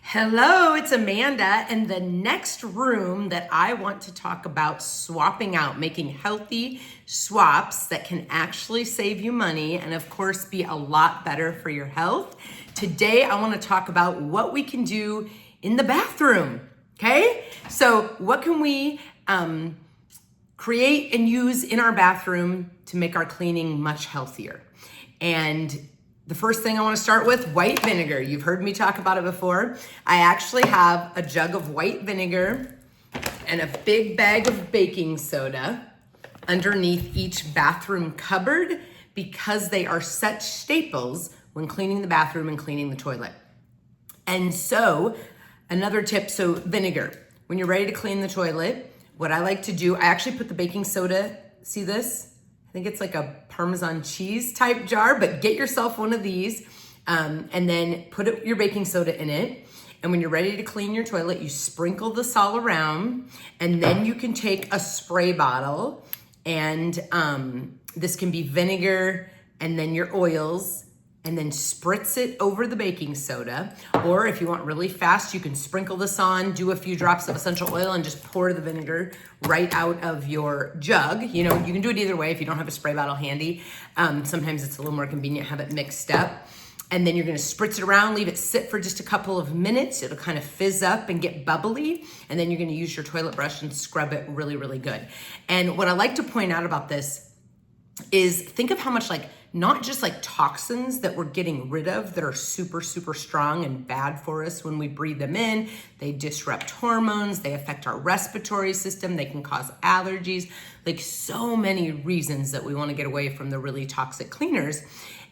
Hello, it's Amanda, and the next room that I want to talk about swapping out, making healthy swaps that can actually save you money and of course be a lot better for your health. Today, I want to talk about what we can do in the bathroom, okay? So what can we create and use in our bathroom to make our cleaning much healthier? And the first thing I want to start with, white vinegar. You've heard me talk about it before. I actually have a jug of white vinegar and a big bag of baking soda underneath each bathroom cupboard because they are such staples when cleaning the bathroom and cleaning the toilet. And so, another tip, so vinegar. When you're ready to clean the toilet, what I like to do, I actually put the baking soda, see this? I think it's like a Parmesan cheese type jar, but get yourself one of these and then put your baking soda in it. And when you're ready to clean your toilet, you sprinkle this all around, and then you can take a spray bottle and this can be vinegar and then your oils, and then spritz it over the baking soda. Or if you want really fast, you can sprinkle this on, do a few drops of essential oil, and just pour the vinegar right out of your jug. You know, you can do it either way if you don't have a spray bottle handy. Sometimes it's a little more convenient to have it mixed up. And then you're gonna spritz it around, leave it sit for just a couple of minutes. It'll kind of fizz up and get bubbly. And then you're gonna use your toilet brush and scrub it really, really good. And what I like to point out about this is think of how much not just toxins that we're getting rid of that are super, super strong and bad for us when we breathe them in. They disrupt hormones, they affect our respiratory system, they can cause allergies, so many reasons that we want to get away from the really toxic cleaners.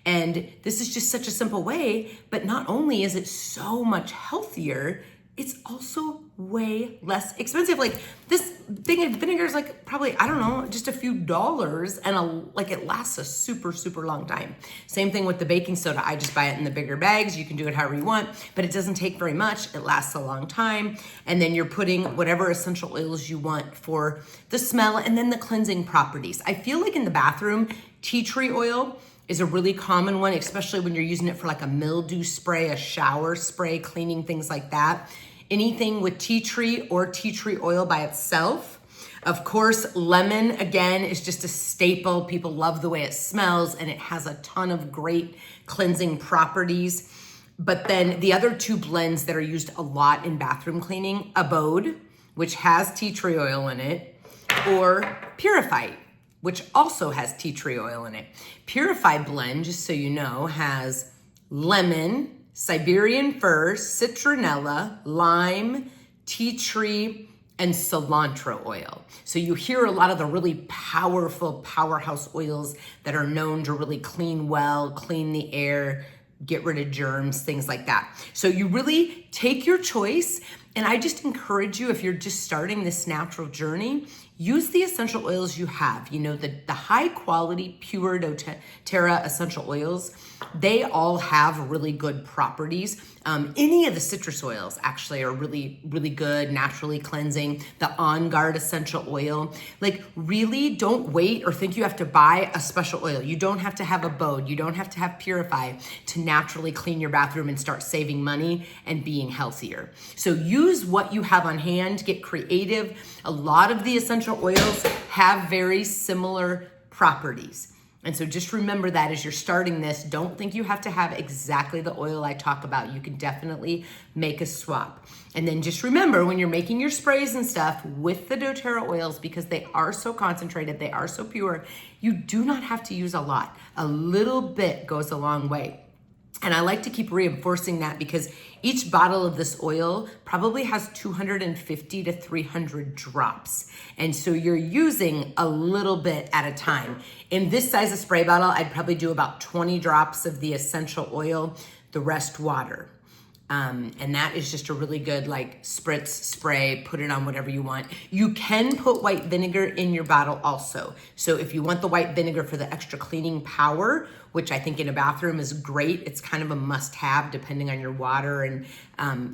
And this is just such a simple way, but not only is it so much healthier, it's also way less expensive. This thing of vinegar is probably, I don't know, just a few dollars, and it lasts a super, super long time. Same thing with the baking soda. I just buy it in the bigger bags. You can do it however you want, but it doesn't take very much. It lasts a long time. And then you're putting whatever essential oils you want for the smell and then the cleansing properties. I feel like in the bathroom, tea tree oil is a really common one, especially when you're using it for a mildew spray, a shower spray, cleaning things like that. Anything with tea tree or tea tree oil by itself. Of course, lemon, again, is just a staple. People love the way it smells, and it has a ton of great cleansing properties. But then the other two blends that are used a lot in bathroom cleaning, Abode, which has tea tree oil in it, or Purify, which also has tea tree oil in it. Purify blend, just so you know, has lemon, Siberian fir, citronella, lime, tea tree, and cilantro oil. So you hear a lot of the really powerful powerhouse oils that are known to really clean well, clean the air, get rid of germs, things like that. So you really take your choice, and I just encourage you, if you're just starting this natural journey, use the essential oils you have. You know, the high quality, pure doTERRA essential oils, they all have really good properties. Any of the citrus oils actually are really, really good, naturally cleansing. The On Guard essential oil, really don't wait or think you have to buy a special oil. You don't have to have Abode, you don't have to have Purify to naturally clean your bathroom and start saving money and being healthier. So use what you have on hand, get creative. A lot of the essential oils have very similar properties. And so just remember that as you're starting this, don't think you have to have exactly the oil I talk about. You can definitely make a swap. And then just remember, when you're making your sprays and stuff with the doTERRA oils, because they are so concentrated, they are so pure, you do not have to use a lot. A little bit goes a long way. And I like to keep reinforcing that because each bottle of this oil probably has 250 to 300 drops. And so you're using a little bit at a time. In this size of spray bottle, I'd probably do about 20 drops of the essential oil, the rest water. And that is just a really good spritz, spray, put it on whatever you want. You can put white vinegar in your bottle also. So if you want the white vinegar for the extra cleaning power, which I think in a bathroom is great, it's kind of a must have depending on your water and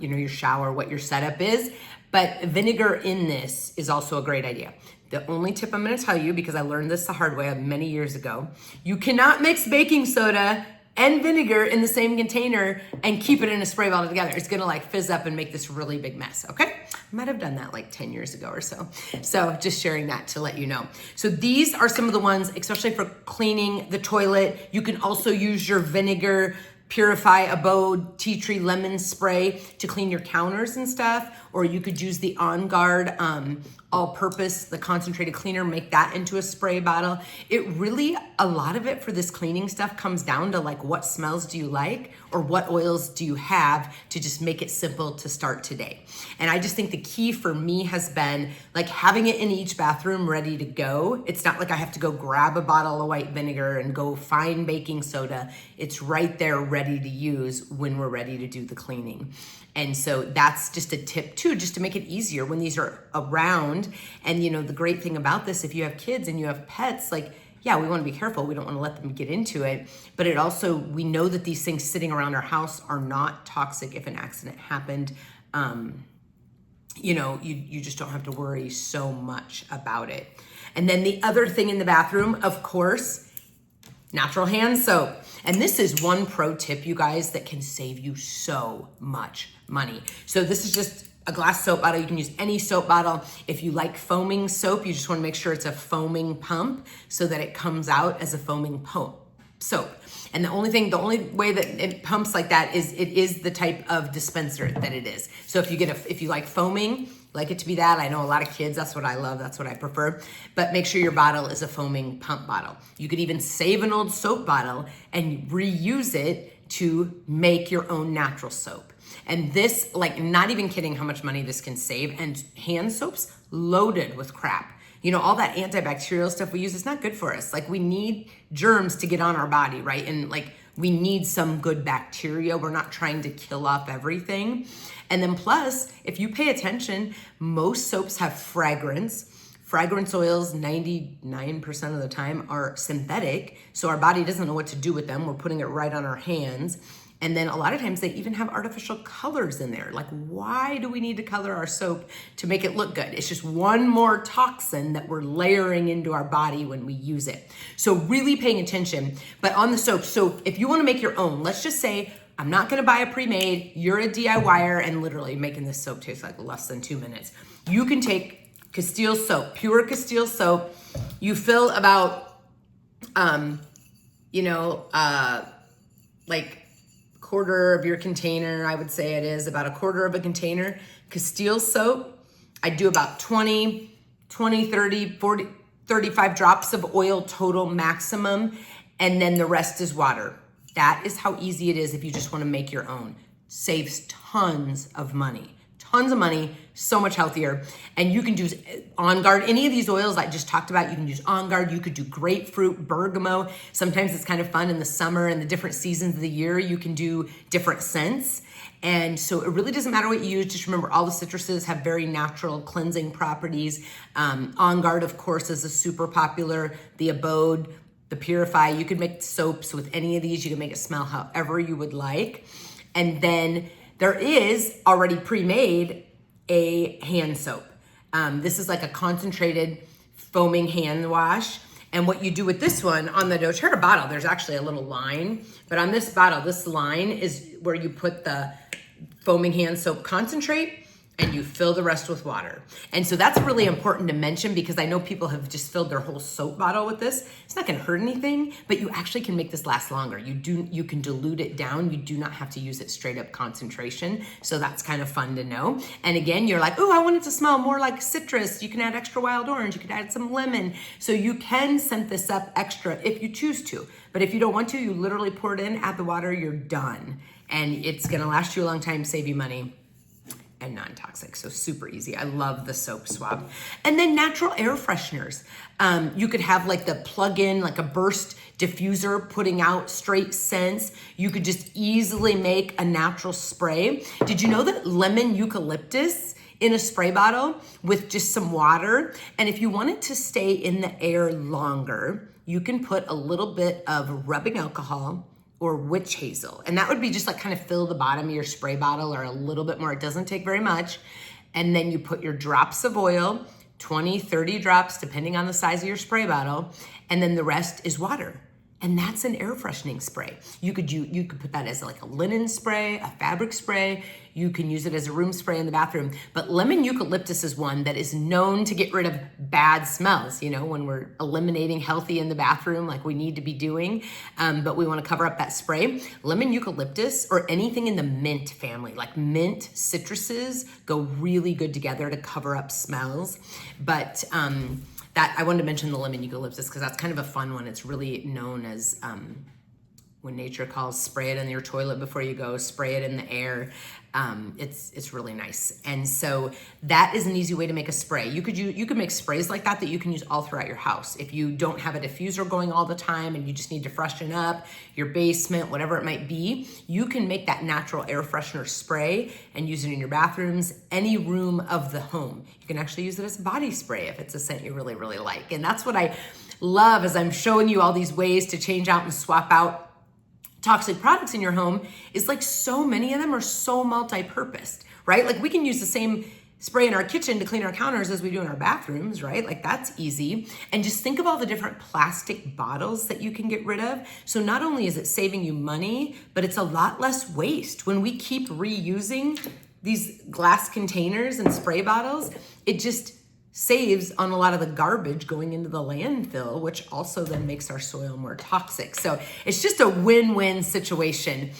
your shower, what your setup is. But vinegar in this is also a great idea. The only tip I'm gonna tell you, because I learned this the hard way many years ago, you cannot mix baking soda and vinegar in the same container and keep it in a spray bottle together. It's gonna like fizz up and make this really big mess, okay? I might have done that like 10 years ago or so. So just sharing that to let you know. So these are some of the ones, especially for cleaning the toilet. You can also use your Vinegar, Purify, Abode, tea tree lemon spray to clean your counters and stuff, or you could use the On Guard all-purpose, the concentrated cleaner, make that into a spray bottle. It really, a lot of it for this cleaning stuff comes down to like what smells do you like or what oils do you have to just make it simple to start today. And I just think the key for me has been like having it in each bathroom ready to go. It's not like I have to go grab a bottle of white vinegar and go find baking soda. It's right there ready to use when we're ready to do the cleaning. And so that's just a tip too, just to make it easier when these are around. And you know, the great thing about this, if you have kids and you have pets, like, yeah, we want to be careful. We don't want to let them get into it. But it also, we know that these things sitting around our house are not toxic if an accident happened. You know, you just don't have to worry so much about it. And then the other thing in the bathroom, of course, natural hand soap. And this is one pro tip, you guys, that can save you so much money. So this is just a glass soap bottle. You can use any soap bottle. If you like foaming soap, you just want to make sure it's a foaming pump so that it comes out as a foaming soap. And the only way that it pumps like that is it is the type of dispenser that it is. So if you like foaming, like it to be that. I know a lot of kids, that's what I love, that's what I prefer. But make sure your bottle is a foaming pump bottle. You could even save an old soap bottle and reuse it to make your own natural soap. And this, like, not even kidding how much money this can save. And hand soap's loaded with crap. You know, all that antibacterial stuff we use is not good for us. Like, we need germs to get on our body, right? And like, we need some good bacteria. We're not trying to kill off everything. And then plus, if you pay attention, most soaps have fragrance. Fragrance oils, 99% of the time, are synthetic. So our body doesn't know what to do with them. We're putting it right on our hands. And then a lot of times they even have artificial colors in there. Like, why do we need to color our soap to make it look good? It's just one more toxin that we're layering into our body when we use it. So really paying attention. But on the soap, so if you want to make your own, let's just say, I'm not going to buy a pre-made, you're a DIYer, and literally making this soap taste like less than 2 minutes. You can take Castile soap, pure Castile soap. You fill about, like quarter of your container, I would say it is about a quarter of a container. Castile soap, I do about 20, 30, 40, 35 drops of oil total maximum, and then the rest is water. That is how easy it is if you just want to make your own. Saves tons of money. Tons of money, so much healthier. And you can use On Guard. Any of these oils I just talked about, you can use On Guard. You could do grapefruit, bergamot. Sometimes it's kind of fun in the summer and the different seasons of the year. You can do different scents. And so it really doesn't matter what you use. Just remember, all the citruses have very natural cleansing properties. On Guard, of course, is a super popular. The Abode, the Purify. You could make soaps with any of these. You can make it smell however you would like. And then there is already pre-made a hand soap. This is like a concentrated foaming hand wash. And what you do with this one, on the doTERRA bottle, there's actually a little line. But on this bottle, this line is where you put the foaming hand soap concentrate and you fill the rest with water. And so that's really important to mention because I know people have just filled their whole soap bottle with this. It's not gonna hurt anything, but you actually can make this last longer. You can dilute it down. You do not have to use it straight up concentration. So that's kind of fun to know. And again, you're like, oh, I want it to smell more like citrus. You can add extra wild orange. You could add some lemon. So you can scent this up extra if you choose to. But if you don't want to, you literally pour it in, add the water, you're done. And it's gonna last you a long time, save you money, and non-toxic, so super easy. I love the soap swab. And then natural air fresheners. You could have like the plug-in, like a burst diffuser putting out straight scents. You could just easily make a natural spray. Did you know that lemon eucalyptus in a spray bottle with just some water? And if you want it to stay in the air longer, you can put a little bit of rubbing alcohol or witch hazel. And that would be just like kind of fill the bottom of your spray bottle or a little bit more. It doesn't take very much. And then you put your drops of oil, 20, 30 drops, depending on the size of your spray bottle. And then the rest is water. And that's an air freshening spray. You could put that as like a linen spray, a fabric spray. You can use it as a room spray in the bathroom. But lemon eucalyptus is one that is known to get rid of bad smells, you know, when we're eliminating healthy in the bathroom like we need to be doing, but we want to cover up that spray. Lemon eucalyptus or anything in the mint family, like mint citruses, go really good together to cover up smells. But that I wanted to mention the lemon eucalyptus because that's kind of a fun one. It's really known as when nature calls, spray it in your toilet before you go, spray it in the air. It's really nice. And so that is an easy way to make a spray. You could make sprays like that you can use all throughout your house. If you don't have a diffuser going all the time and you just need to freshen up your basement, whatever it might be, you can make that natural air freshener spray and use it in your bathrooms, any room of the home. You can actually use it as a body spray if it's a scent you really, really like. And that's what I love as I'm showing you all these ways to change out and swap out toxic products in your home is like so many of them are so multi-purposed, right? Like we can use the same spray in our kitchen to clean our counters as we do in our bathrooms, right? Like that's easy. And just think of all the different plastic bottles that you can get rid of. So not only is it saving you money, but it's a lot less waste. When we keep reusing these glass containers and spray bottles, it just saves on a lot of the garbage going into the landfill, which also then makes our soil more toxic. So it's just a win-win situation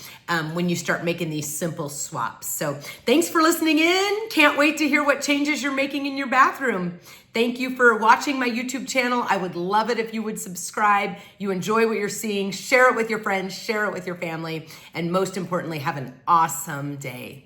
when you start making these simple swaps. So thanks for listening in. Can't wait to hear what changes you're making in your bathroom. Thank you for watching my YouTube channel. I would love it if you would subscribe. You enjoy what you're seeing, share it with your friends, share it with your family, and most importantly, have an awesome day.